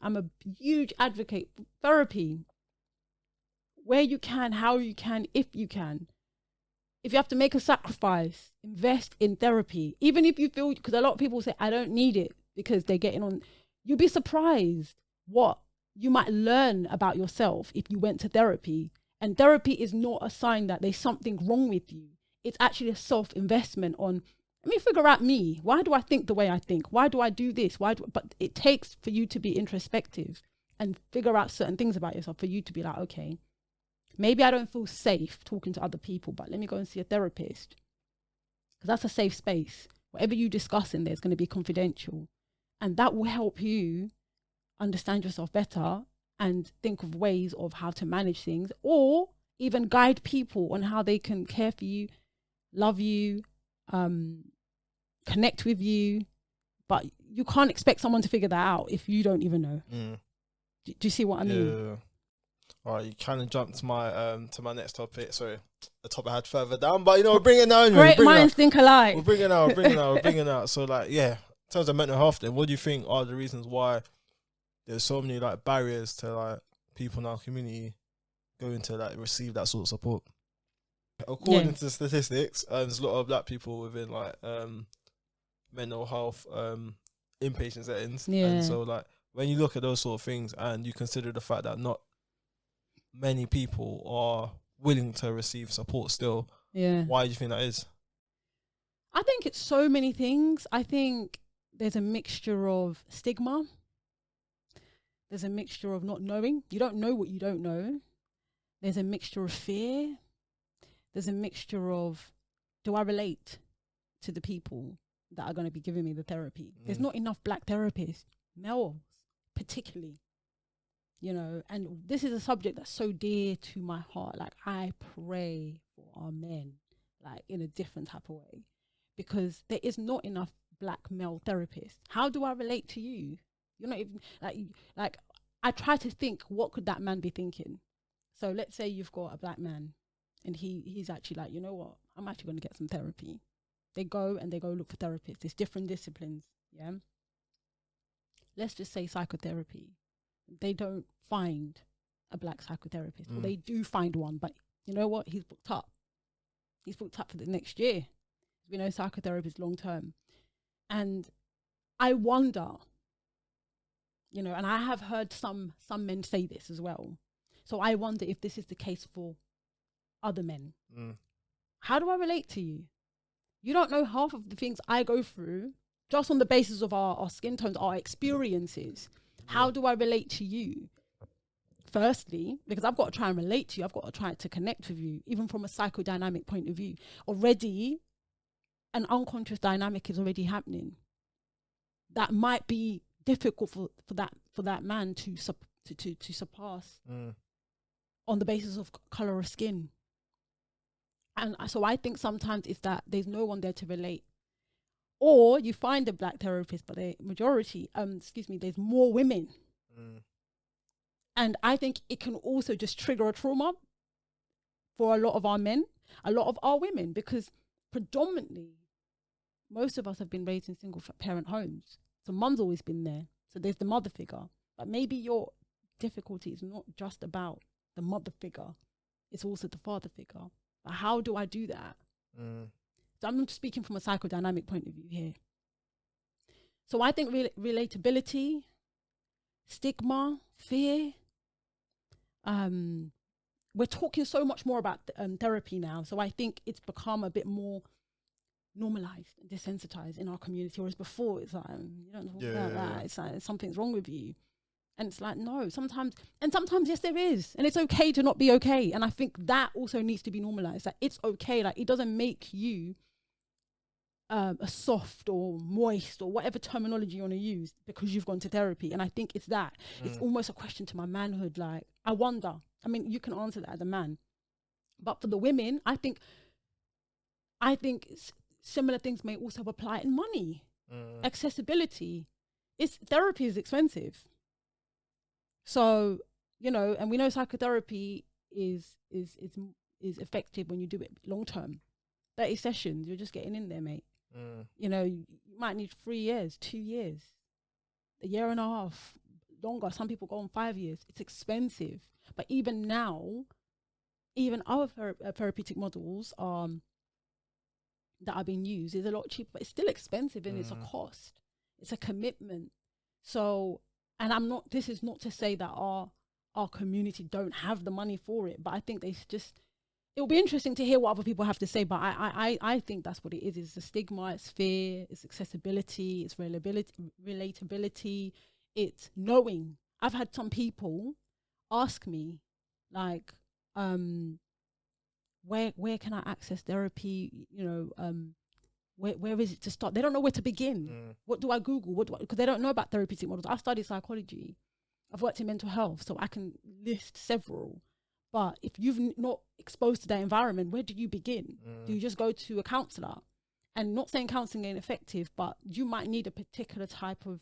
I'm a huge advocate for therapy. Where you can, how you can, if you can. If you have to make a sacrifice, invest in therapy. Even if you feel, because a lot of people say, I don't need it because they're getting on. You'll be surprised what you might learn about yourself if you went to therapy. And therapy is not a sign that there's something wrong with you. It's actually a self-investment on, let me figure out me. Why do I think the way I think? Why do I do this? But it takes for you to be introspective and figure out certain things about yourself for you to be like, okay, maybe I don't feel safe talking to other people, but let me go and see a therapist. Because that's a safe space. Whatever you discuss in there is going to be confidential. And that will help you understand yourself better and think of ways of how to manage things, or even guide people on how they can care for you, love you, connect with you. But you can't expect someone to figure that out if you don't even know. Do you see what I mean? Yeah. All right, you kind of jumped to my next topic. Sorry, the topic I had further down, but we're bringing it now. Great minds think alike. We're bringing it out. So like, yeah, in terms of mental health, then what do you think are the reasons why there's so many like barriers to like people in our community going to like receive that sort of support? According to statistics, there's a lot of black people within like mental health inpatient settings, and so like when you look at those sort of things and you consider the fact that not many people are willing to receive support still, why do you think that is? I think it's so many things. I think there's a mixture of stigma. There's a mixture of not knowing. You don't know what you don't know. There's a mixture of fear. There's a mixture of, do I relate to the people that are going to be giving me the therapy? There's not enough black therapists, males particularly, and this is a subject that's so dear to my heart. Like, I pray for our men, like in a different type of way, because there is not enough black male therapists. How do I relate to you? You're not even like I try to think, what could that man be thinking? So let's say you've got a black man and he's actually like, you know what, I'm actually going to get some therapy. They go look for therapists. There's different disciplines. Yeah. Let's just say psychotherapy. They don't find a black psychotherapist. Or they do find one, but you know what? He's booked up. He's booked up for the next year. We know psychotherapists long term. And I wonder, and I have heard some men say this as well. So I wonder if this is the case for other men. How do I relate to you? You don't know half of the things I go through just on the basis of our skin tones, our experiences. How do I relate to you? Firstly, because I've got to try and relate to you. I've got to try to connect with you, even from a psychodynamic point of view. Already, an unconscious dynamic is already happening. That might be difficult for that man to surpass on the basis of color of skin. And so I think sometimes it's that there's no one there to relate. Or you find a black therapist, but the majority, there's more women. And I think it can also just trigger a trauma for a lot of our men, a lot of our women, because predominantly, most of us have been raised in single parent homes. So mum's always been there. So there's the mother figure. But maybe your difficulty is not just about the mother figure. It's also the father figure. But how do I do that? So I'm not speaking from a psychodynamic point of view here. So I think relatability, stigma, fear. We're talking so much more about therapy now. So I think it's become a bit more normalized and desensitized in our community. Whereas before, it's like, you don't talk about that. It's like, something's wrong with you. And it's like, no, sometimes, yes, there is. And it's okay to not be okay. And I think that also needs to be normalized. That it's okay. Like, it doesn't make you a soft or moist or whatever terminology you want to use because you've gone to therapy. And I think it's that. It's almost a question to my manhood. Like, I wonder. I mean, you can answer that as a man. But for the women, I think similar things may also apply in money. Accessibility. Therapy is expensive. So, and we know psychotherapy is effective when you do it long term. 30 sessions, you're just getting in there, mate. You might need 3 years, 2 years, a year and a half, longer. Some people go on 5 years. It's expensive. But even now, even other therapeutic models that are being used is a lot cheaper, but it's still expensive, and it's a cost. It's a commitment. So, and this is not to say that our community don't have the money for it, but I think it'll be interesting to hear what other people have to say. But I think that's what it is. It's the stigma, it's fear, it's accessibility, it's relatability, it's knowing. I've had some people ask me, like, where can I access therapy? Where is it to start? They don't know where to begin. What do I Google? Because they don't know about therapeutic models. I've studied psychology. I've worked in mental health, so I can list several. But if you've not exposed to that environment, where do you begin? Do you just go to a counsellor? And not saying counselling ain't effective, but you might need a particular type of,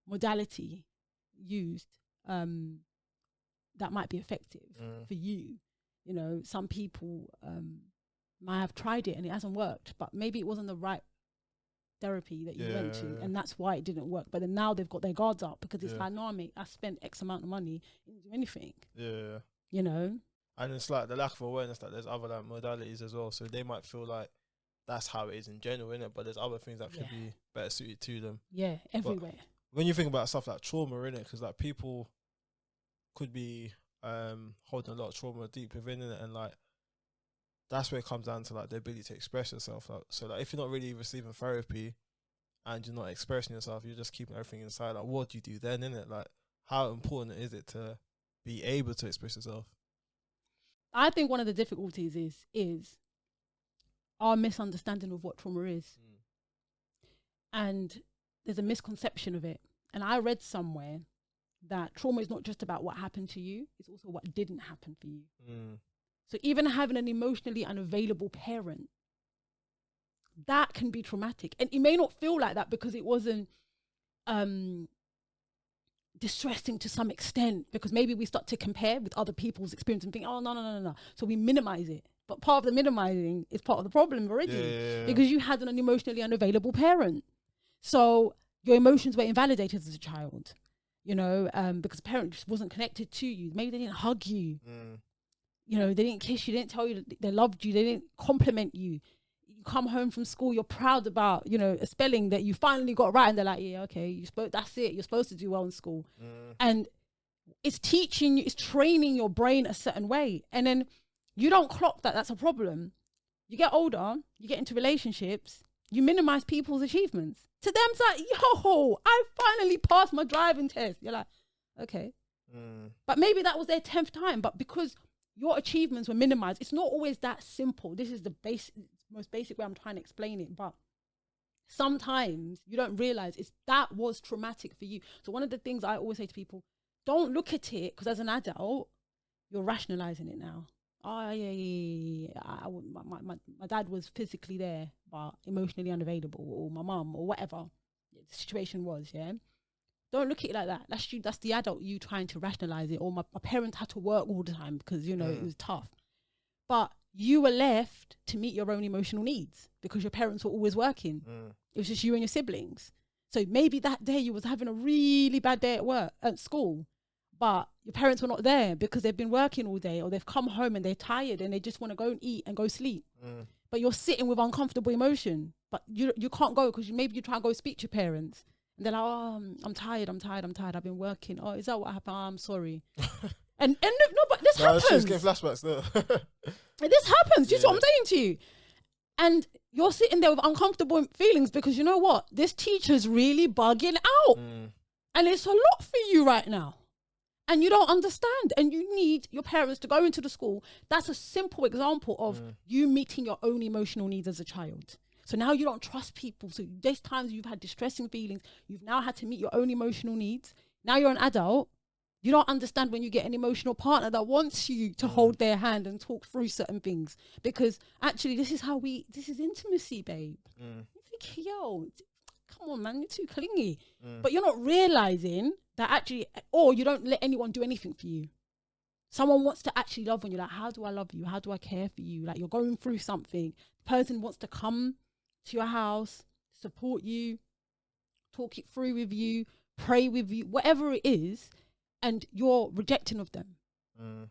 modality used that might be effective for you. Some people might have tried it and it hasn't worked, but maybe it wasn't the right therapy that you went to, and that's why it didn't work. But then now they've got their guards up because it's like, no, mate, I spent X amount of money, didn't do anything. And it's like the lack of awareness that there's other like modalities as well, so they might feel like that's how it is in general, innit? But there's other things that could be better suited to them. Everywhere. But when you think about stuff like trauma, innit, because like people could be holding a lot of trauma deep within it, and like that's where it comes down to like the ability to express yourself. Like, so like if you're not really receiving therapy and you're not expressing yourself, you're just keeping everything inside. Like, what do you do then, innit? Like, how important is it to be able to express yourself? I think one of the difficulties is our misunderstanding of what trauma is. And there's a misconception of it. And I read somewhere that trauma is not just about what happened to you, it's also what didn't happen for you. So even having an emotionally unavailable parent, that can be traumatic. And it may not feel like that because it wasn't distressing to some extent, because maybe we start to compare with other people's experience and think, oh, no. So we minimize it. But part of the minimizing is part of the problem already, because you had an emotionally unavailable parent. So your emotions were invalidated as a child, because the parent just wasn't connected to you. Maybe they didn't hug you. They didn't kiss you, they didn't tell you that they loved you, they didn't compliment you. You come home from school, you're proud about, a spelling that you finally got right, and they're like, yeah, okay, that's it, you're supposed to do well in school. And it's teaching you, it's training your brain a certain way. And then you don't clock that that's a problem. You get older, you get into relationships, you minimize people's achievements. To them, it's like, yo, I finally passed my driving test. You're like, okay. But maybe that was their 10th time, but because your achievements were minimized, it's not always that simple. This is the most basic way I'm trying to explain it, but sometimes you don't realize that was traumatic for you. So one of the things I always say to people, don't look at it, because as an adult, you're rationalizing it now. Oh, yeah. My dad was physically there, but emotionally unavailable, or my mum, or whatever the situation was, yeah? Don't look at it like that. That's you. That's the adult you trying to rationalize it. Or my parents had to work all the time because, it was tough. But you were left to meet your own emotional needs because your parents were always working. It was just you and your siblings. So maybe that day you was having a really bad day at school, but your parents were not there because they've been working all day, or they've come home and they're tired and they just want to go and eat and go sleep. But you're sitting with uncomfortable emotion, but you can't go because maybe you try and go speak to your parents. And they're like, oh, I'm tired. I've been working. Oh, is that what happened? Oh, I'm sorry. and no, but this happens. She's getting flashbacks there. This happens. Just what I'm saying to you. And you're sitting there with uncomfortable feelings because you know what? This teacher's really bugging out. And it's a lot for you right now. And you don't understand. And you need your parents to go into the school. That's a simple example of you meeting your own emotional needs as a child. So now you don't trust people. So there's times you've had distressing feelings. You've now had to meet your own emotional needs. Now you're an adult. You don't understand when you get an emotional partner that wants you to hold their hand and talk through certain things. Because actually, this is intimacy, babe. You think, yo, come on, man, you're too clingy. But you're not realizing that actually, or you don't let anyone do anything for you. Someone wants to actually love on you. Like, how do I love you? How do I care for you? Like, you're going through something. The person wants to come to your house, support you, talk it through with you, pray with you, whatever it is, and you're rejecting of them,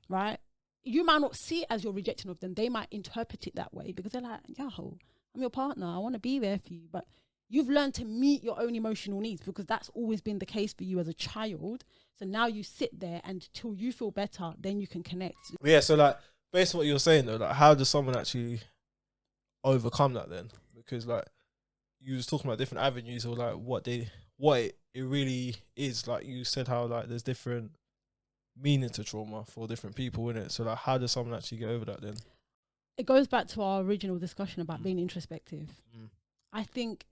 right? You might not see it as you're rejecting of them. They might interpret it that way because they're like, yo, I'm your partner. I want to be there for you. But you've learned to meet your own emotional needs because that's always been the case for you as a child. So now you sit there and till you feel better, then you can connect. Yeah, so like, based on what you're saying though, like how does someone actually overcome that then? Because like, you was talking about different avenues or like what it really is. Like you said how like there's different meaning to trauma for different people, innit? So like, how does someone actually get over that then? It goes back to our original discussion about being introspective. I think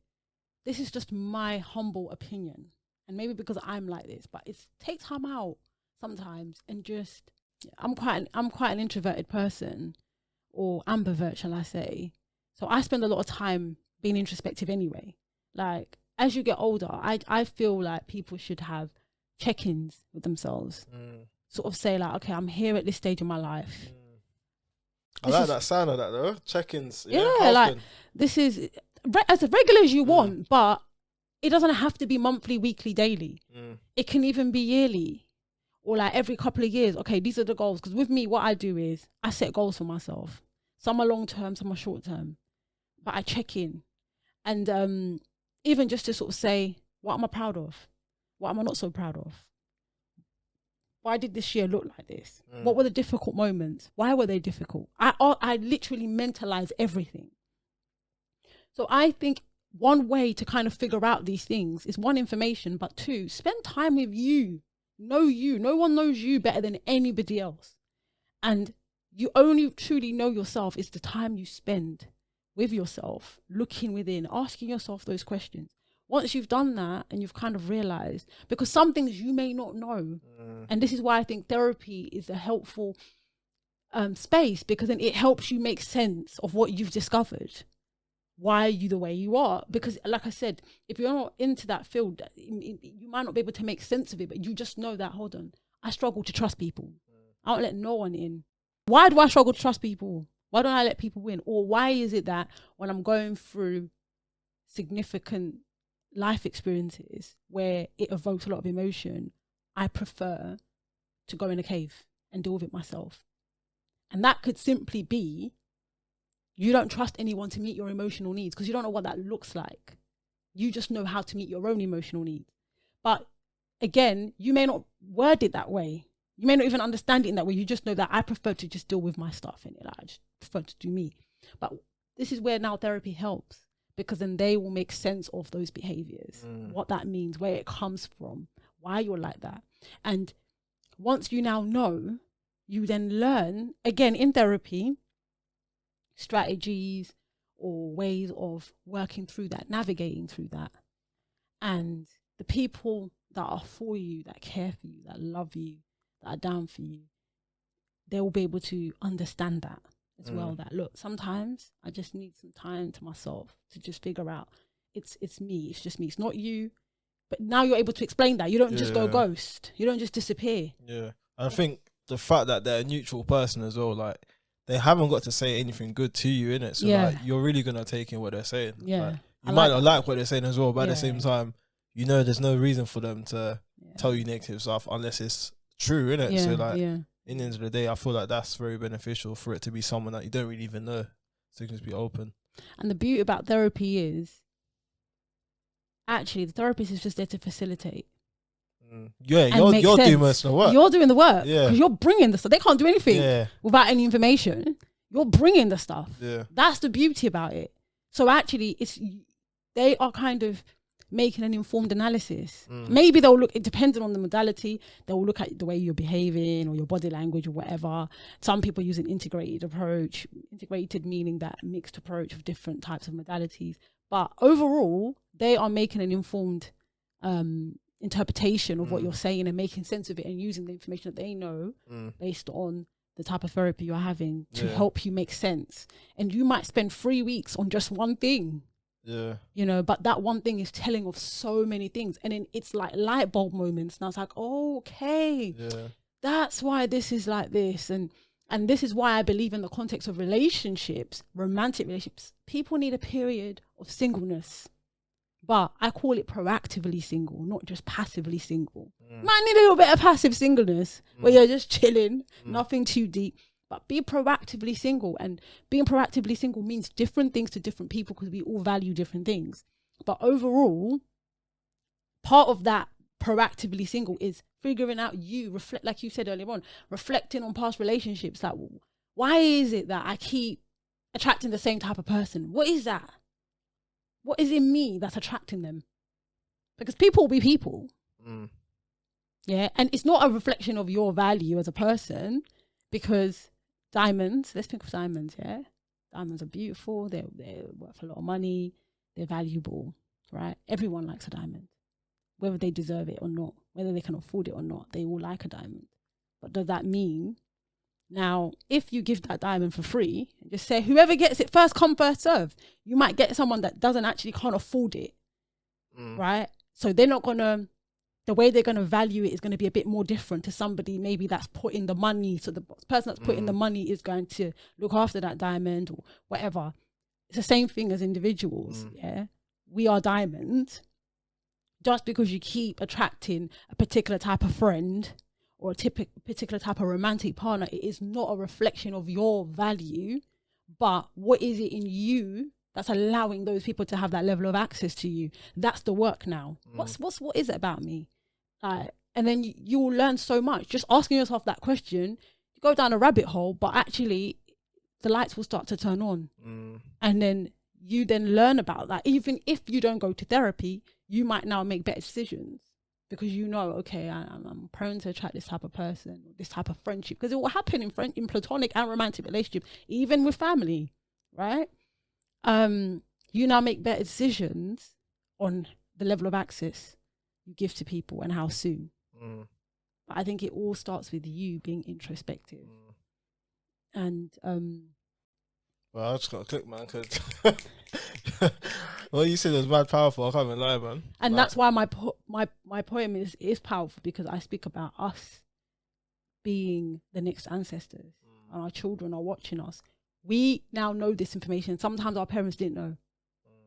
this is just my humble opinion, and maybe because I'm like this, but it's take time out sometimes and just, I'm quite an introverted person, or ambivert, shall I say. So I spend a lot of time being introspective anyway. Like as you get older, I feel like people should have check-ins with themselves. Sort of say like, okay, I'm here at this stage of my life. I like that sound of that though. Check-ins. Yeah, like this is as regular as you want, but it doesn't have to be monthly, weekly, daily. It can even be yearly or like every couple of years. Okay, these are the goals. Because with me, what I do is I set goals for myself. Some are long-term, some are short-term. But I check in. And even just to sort of say, what am I proud of? What am I not so proud of? Why did this year look like this? What were the difficult moments? Why were they difficult? I literally mentalize everything. So I think one way to kind of figure out these things is one, information, but two, spend time with you. Know you. No one knows you better than anybody else. And you only truly know yourself is the time you spend with yourself, looking within, asking yourself those questions. Once you've done that and you've kind of realized, because some things you may not know, and this is why I think therapy is a helpful space, because then it helps you make sense of what you've discovered. Why are you the way you are? Because like I said, if you're not into that field, you might not be able to make sense of it, but you just know that, hold on, I struggle to trust people. I don't let no one in. Why do I struggle to trust people? Why don't I let people in? Or why is it that when I'm going through significant life experiences where it evokes a lot of emotion, I prefer to go in a cave and deal with it myself? And that could simply be you don't trust anyone to meet your emotional needs because you don't know what that looks like. You just know how to meet your own emotional needs. But again, you may not word it that way. You may not even understand it in that way. You just know that I prefer to just deal with my stuff in it. Like, I just prefer to do me. But this is where now therapy helps, because then they will make sense of those behaviors, what that means, where it comes from, why you're like that. And once you now know, you then learn, again in therapy, strategies or ways of working through that, navigating through that. And the people that are for you, that care for you, that love you, that are down for you, they will be able to understand that as well. That look, sometimes I just need some time to myself to just figure out it's me, it's just me, it's not you. But now you're able to explain that. You don't just go ghost. You don't just disappear. Yeah. I think the fact that they're a neutral person as well, like they haven't got to say anything good to you, innit? So like you're really gonna take in what they're saying. Yeah. Like, you might not like what they're saying as well, but at the same time, you know there's no reason for them to tell you negative stuff unless it's true, innit? Yeah, so like in the end of the day, I feel like that's very beneficial for it to be someone that you don't really even know. So you can just be open. And the beauty about therapy is actually the therapist is just there to facilitate. Yeah, you're doing most of the work. You're doing the work. Yeah. Because you're bringing the stuff. They can't do anything without any information. You're bringing the stuff. Yeah. That's the beauty about it. So actually, they are kind of making an informed analysis. Maybe they'll look, it depending on the modality, they'll look at the way you're behaving or your body language or whatever. Some people use an integrated approach. Integrated meaning that mixed approach of different types of modalities. But overall, they are making an informed interpretation of what you're saying and making sense of it and using the information that they know based on the type of therapy you're having to help you make sense. And you might spend 3 weeks on just one thing. Yeah. You know, but that one thing is telling of so many things. And then it's like light bulb moments. Now it's like, oh, okay. Yeah. That's why this is like this. And this is why I believe in the context of relationships, romantic relationships, people need a period of singleness But I call it proactively single, not just passively single. Might need a little bit of passive singleness where you're just chilling, nothing too deep. But be proactively single. And being proactively single means different things to different people because we all value different things. But overall, part of that proactively single is figuring out reflect, like you said earlier on, reflecting on past relationships. Like, why is it that I keep attracting the same type of person? What is that? What is in me that's attracting them? Because people will be people. Yeah. And it's not a reflection of your value as a person, because diamonds, let's think of diamonds, yeah? Diamonds are beautiful. They're worth a lot of money. They're valuable, right? Everyone likes a diamond, whether they deserve it or not, whether they can afford it or not. They all like a diamond. But does that mean now, if you give that diamond for free, just say whoever gets it first come, first serve, you might get someone that can't afford it, right? So they're not gonna, the way they're gonna value it is gonna be a bit more different to somebody maybe that's put in the money. So the person that's put in the money is going to look after that diamond or whatever. It's the same thing as individuals, yeah? We are diamonds. Just because you keep attracting a particular type of friend or a particular type of romantic partner, it is not a reflection of your value, but what is it in you that's allowing those people to have that level of access to you? That's the work now. What is it about me? And then you will learn so much. Just asking yourself that question, you go down a rabbit hole, but actually the lights will start to turn on. And then you then learn about that. Even if you don't go to therapy, you might now make better decisions. Because you know, okay, I'm prone to attract this type of person, this type of friendship. Because it will happen in platonic and romantic relationships, even with family, right? You now make better decisions on the level of access you give to people and how soon. But I think it all starts with you being introspective. And well, I just got to click, man, because what you said was mad powerful. I can't even lie, man. And that's why my poem is powerful, because I speak about us being the next ancestors, and our children are watching us. We now know this information. Sometimes our parents didn't know.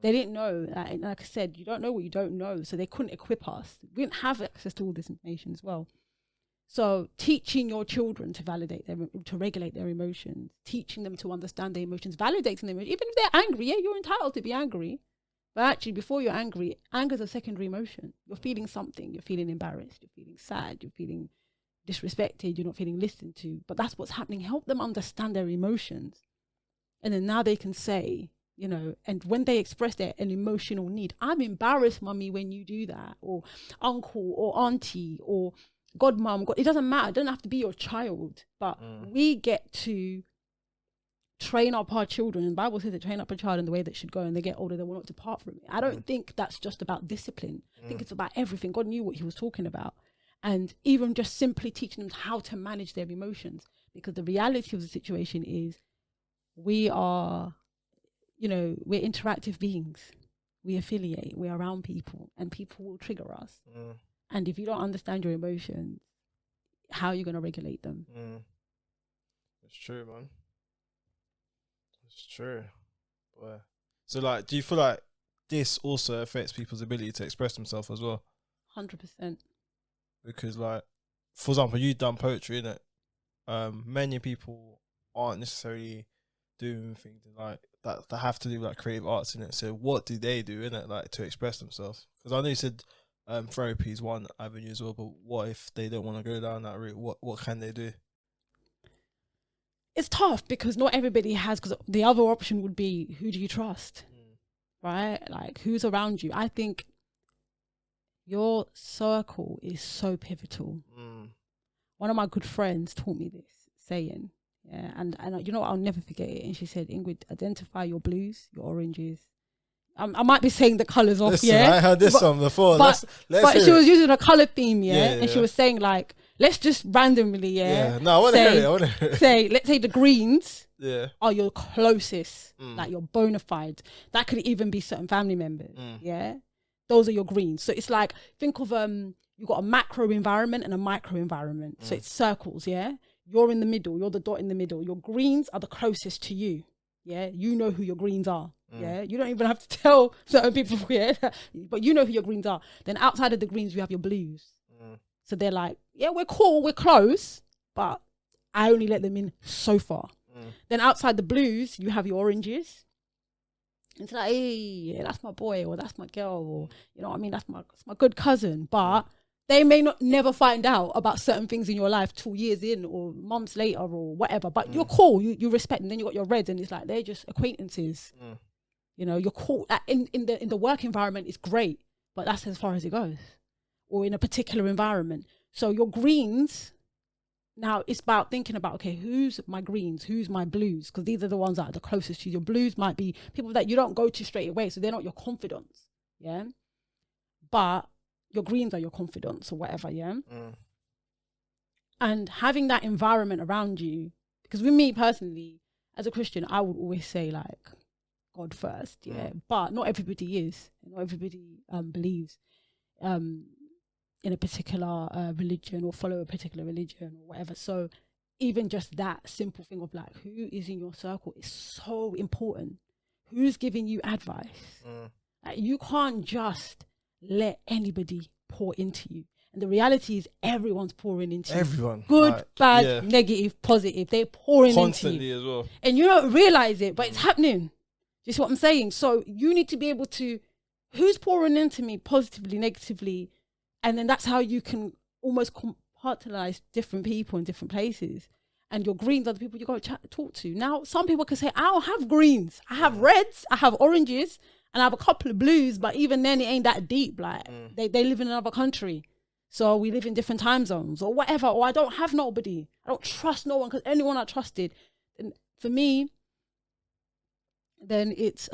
They didn't know. Like I said, you don't know what you don't know, so they couldn't equip us. We didn't have access to all this information as well. So teaching your children to to regulate their emotions, teaching them to understand their emotions, validating them, even if they're angry, yeah, you're entitled to be angry. But actually, before you're angry, anger is a secondary emotion. You're feeling something. You're feeling embarrassed. You're feeling sad. You're feeling disrespected. You're not feeling listened to. But that's what's happening. Help them understand their emotions. And then now they can say, you know, and when they express an emotional need, I'm embarrassed, mummy, when you do that, or uncle or auntie or godmom. It doesn't matter. It doesn't have to be your child. But we get to train up our children, and the Bible says that train up a child in the way that should go, and they get older, they will not depart from it. I don't think that's just about discipline. I think it's about everything. God knew what he was talking about. And even just simply teaching them how to manage their emotions, because the reality of the situation is we are, you know, we're interactive beings. We affiliate, we're around people, and people will trigger us. And if you don't understand your emotions, how are you going to regulate them? It's true, man. It's true. Boy. So, like, do you feel like this also affects people's ability to express themselves as well? 100%. Because, like, for example, you've done poetry, innit? Many people aren't necessarily doing things like that have to do with like creative arts, innit? So, what do they do, innit, like to express themselves? Because I know you said therapy is one avenue as well, but what if they don't want to go down that route? What can they do? It's tough because not everybody has, because the other option would be, who do you trust? Right? Like, who's around you? I think your circle is so pivotal. One of my good friends taught me this saying, yeah, and you know what, I'll never forget it. And she said, Ingrid, identify your blues, your oranges. I might be saying the colours off. Listen, yeah, I heard this one before. But she was using a colour theme, yeah, and she was saying, like, let's just randomly, no, I want to hear it. Say, let's say the greens are your closest, like your bona fide. That could even be certain family members. Yeah, those are your greens. So it's like, think of you've got a macro environment and a micro environment. So it's circles. Yeah, you're in the middle. You're the dot in the middle. Your greens are the closest to you. Yeah, you know who your greens are. Yeah, you don't even have to tell certain people, yeah, but you know who your greens are. Then outside of the greens, you have your blues. So they're like, yeah, we're cool, we're close, but I only let them in so far. Then outside the blues, you have your oranges. It's like, hey, that's my boy, or that's my girl, or you know what I mean, that's my good cousin. But they may not never find out about certain things in your life till years in or months later or whatever. But you're cool, you respect them. Then you got your reds, and it's like they're just acquaintances. You know, you're cool. In the work environment, it's great, but that's as far as it goes. Or in a particular environment. So your greens, now it's about thinking about, okay, who's my greens, who's my blues? Because these are the ones that are the closest to you. Your blues might be people that you don't go to straight away, so they're not your confidants, yeah? But your greens are your confidants or whatever, yeah? And having that environment around you, because with me personally, as a Christian, I would always say like, God first, yeah? But not everybody is. Not everybody believes in a particular religion or follow a particular religion or whatever. So even just that simple thing of like, who is in your circle is so important. Who's giving you advice? Like, you can't just let anybody pour into you. And the reality is everyone's pouring into Everyone. you. Good, like, bad, negative, positive. They're pouring constantly into you. as well. And you don't realize it, but it's happening. Do you see what I'm saying? So you need to be able to, who's pouring into me positively, negatively? And then that's how you can almost compartmentalize different people in different places. And your greens are the people you got to talk to. Now, some people can say, I don't have greens. I have reds, I have oranges, and I have a couple of blues. But even then, it ain't that deep. Like, they live in another country. So we live in different time zones or whatever. Or I don't have nobody. I don't trust no one, because anyone I trusted. And for me, then it's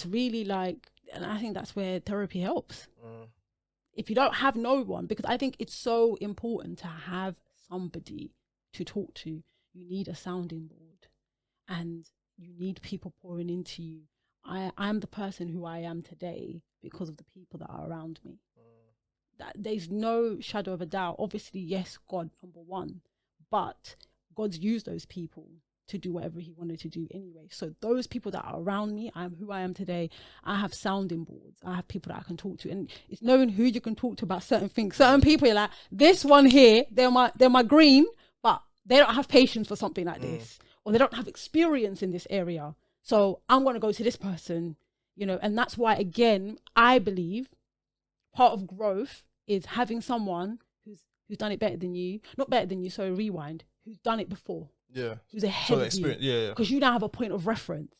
really like, and I think that's where therapy helps. If you don't have no one, because I think it's so important to have somebody to talk to. You need a sounding board, and you need people pouring into you. I'm the person who I am today because of the people that are around me. That there's no shadow of a doubt. Obviously, yes, God, number one, but God's used those people to do whatever he wanted to do anyway. So those people that are around me, I'm who I am today. I have sounding boards. I have people that I can talk to, and it's knowing who you can talk to about certain things. Certain people, you're like, this one here, they're my green, but they don't have patience for something like this, or they don't have experience in this area. So I'm going to go to this person, you know. And that's why, again, I believe part of growth is having someone who's done it better than you, not better than you, so rewind, who's done it before. Yeah. Who's ahead of you. Yeah. Because you now have a point of reference.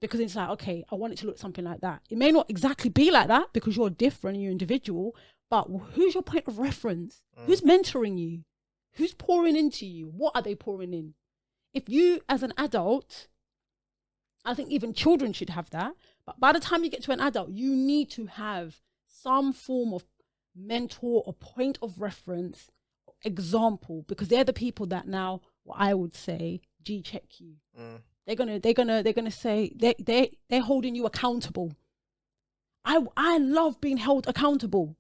Because it's like, okay, I want it to look something like that. It may not exactly be like that because you're different, you're individual, but who's your point of reference? Who's mentoring you? Who's pouring into you? What are they pouring in? If you, as an adult, I think even children should have that, but by the time you get to an adult, you need to have some form of mentor or point of reference, example, because they're the people that now, what I would say, G-check you. They're gonna say they're holding you accountable. I love being held accountable.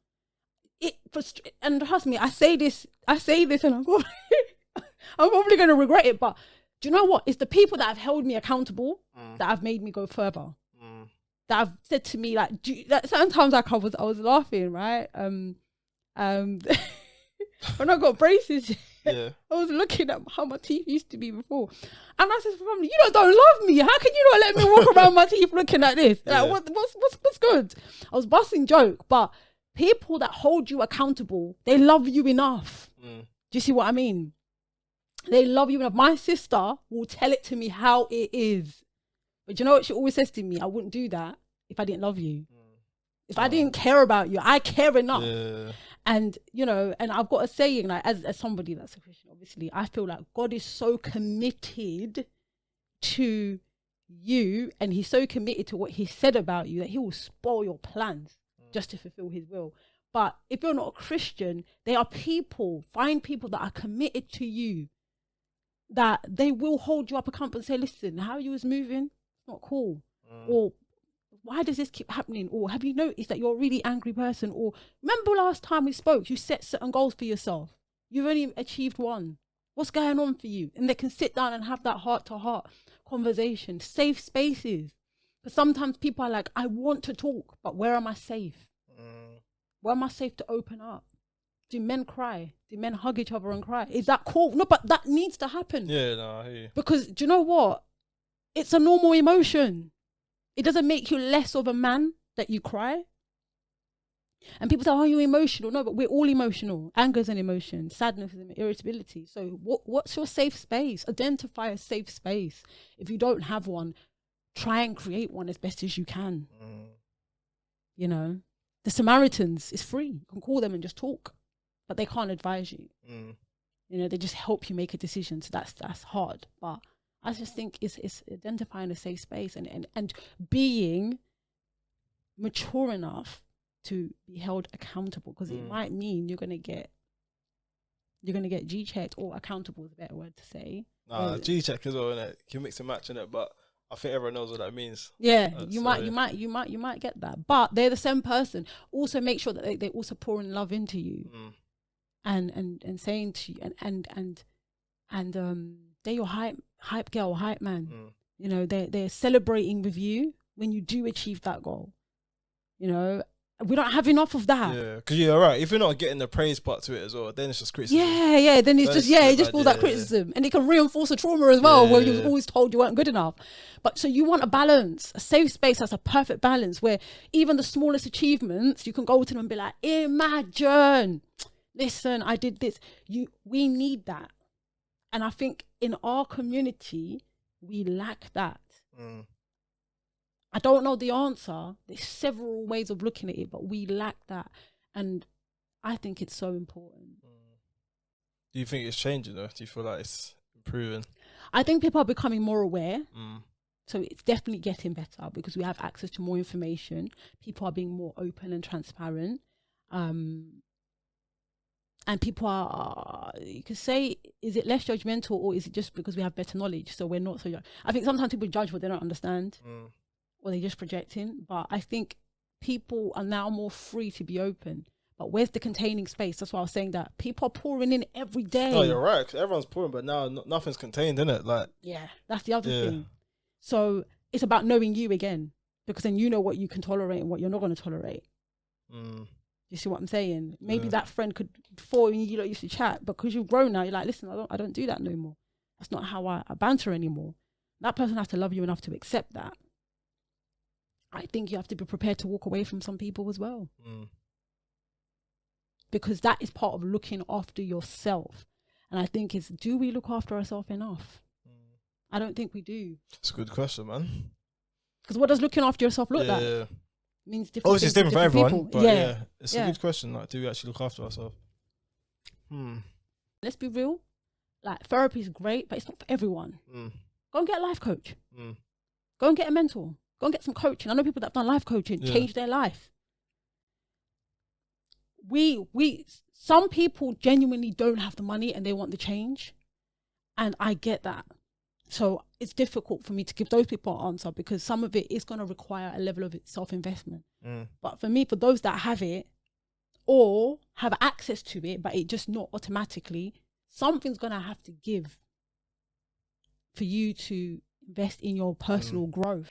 And trust me, I say this, and I'm probably gonna regret it. But do you know what? It's the people that have held me accountable that have made me go further. That have said to me like, that sometimes like I was laughing, right? When I got braces, I was looking at how my teeth used to be before, and I said, "Family, you don't love me. How can you not let me walk around my teeth looking like this? Like, what's good?" I was busting joke, but people that hold you accountable, they love you enough. Do you see what I mean? They love you enough. My sister will tell it to me how it is, but you know what she always says to me? I wouldn't do that if I didn't love you. If I didn't care about you, I care enough. And, you know, and I've got a saying, like, as somebody that's a Christian, obviously, I feel like God is so committed to you, and he's so committed to what he said about you that he will spoil your plans just to fulfill his will. But if you're not a Christian, there are people, find people that are committed to you, that they will hold you up accountable and say, listen, how you was moving, it's not cool. Or why does this keep happening? Or have you noticed that you're a really angry person? Or remember last time we spoke, you set certain goals for yourself. You've only achieved one. What's going on for you? And they can sit down and have that heart-to-heart conversation, safe spaces. Because sometimes people are like, I want to talk, but where am I safe? Where am I safe to open up? Do men cry? Do men hug each other and cry? Is that cool? No, but that needs to happen. Yeah, no, I hear you. Because do you know what? It's a normal emotion. It doesn't make you less of a man that you cry. And people say, oh, you're emotional. No, but we're all emotional. Anger is an emotion. Sadness is an irritability. So what's your safe space? Identify a safe space. If you don't have one, try and create one as best as you can. You know, the Samaritans is free. You can call them and just talk, but they can't advise you. You know, they just help you make a decision. So that's hard. But I just think it's identifying a safe space and being mature enough to be held accountable, because it might mean you're gonna get G-checked, or accountable is a better word to say. G-check as well, innit? You can mix and match in it, but I think everyone knows what that means. Yeah, you might get that, but they're the same person. Also, make sure that they also pouring love into you, and saying to you, and they're your hype girl, hype man. You know, they're celebrating with you when you do achieve that goal. You know, we don't have enough of that. Yeah, because you're right. If you're not getting the praise part to it as well, then it's just criticism. Yeah. Then it's it just feels like criticism, and it can reinforce the trauma as well, where you were always told you weren't good enough. But so you want a balance. A safe space has a perfect balance where even the smallest achievements, you can go to them and be like, imagine, listen, I did this. We need that, and I think in our community we lack that. I don't know the answer. There's several ways of looking at it, but we lack that. And I think it's so important. Do you think it's changing though? Do you feel like it's improving? I think people are becoming more aware. So it's definitely getting better because we have access to more information. People are being more open and transparent. And people are, you could say, is it less judgmental, or is it just because we have better knowledge? So we're not so I think sometimes people judge what they don't understand. Or they're just projecting. But I think people are now more free to be open. But where's the containing space? That's why I was saying that people are pouring in every day. No, you're right. 'Cause everyone's pouring, but now nothing's contained, innit? Like, yeah, that's the other thing. So it's about knowing you again, because then you know what you can tolerate and what you're not going to tolerate. You see what I'm saying? Maybe that friend could, before you used to chat, but because you've grown now, you're like, listen, I don't do that no more. That's not how I banter anymore. That person has to love you enough to accept that. I think you have to be prepared to walk away from some people as well. Because that is part of looking after yourself. And I think do we look after ourselves enough? I don't think we do. It's a good question, man. Because what does looking after yourself look like? It means different obviously it's different for everyone, people. But it's a good question. Like, do we actually look after ourselves? Let's be real. Like, therapy is great, but it's not for everyone. Go and get a life coach. Go and get a mentor. Go and get some coaching. I know people that have done life coaching, changed their life. Some people genuinely don't have the money and they want the change. And I get that. So it's difficult for me to give those people an answer, because some of it is going to require a level of self-investment. But for me, for those that have it or have access to it, but it just not automatically, something's going to have to give for you to invest in your personal growth.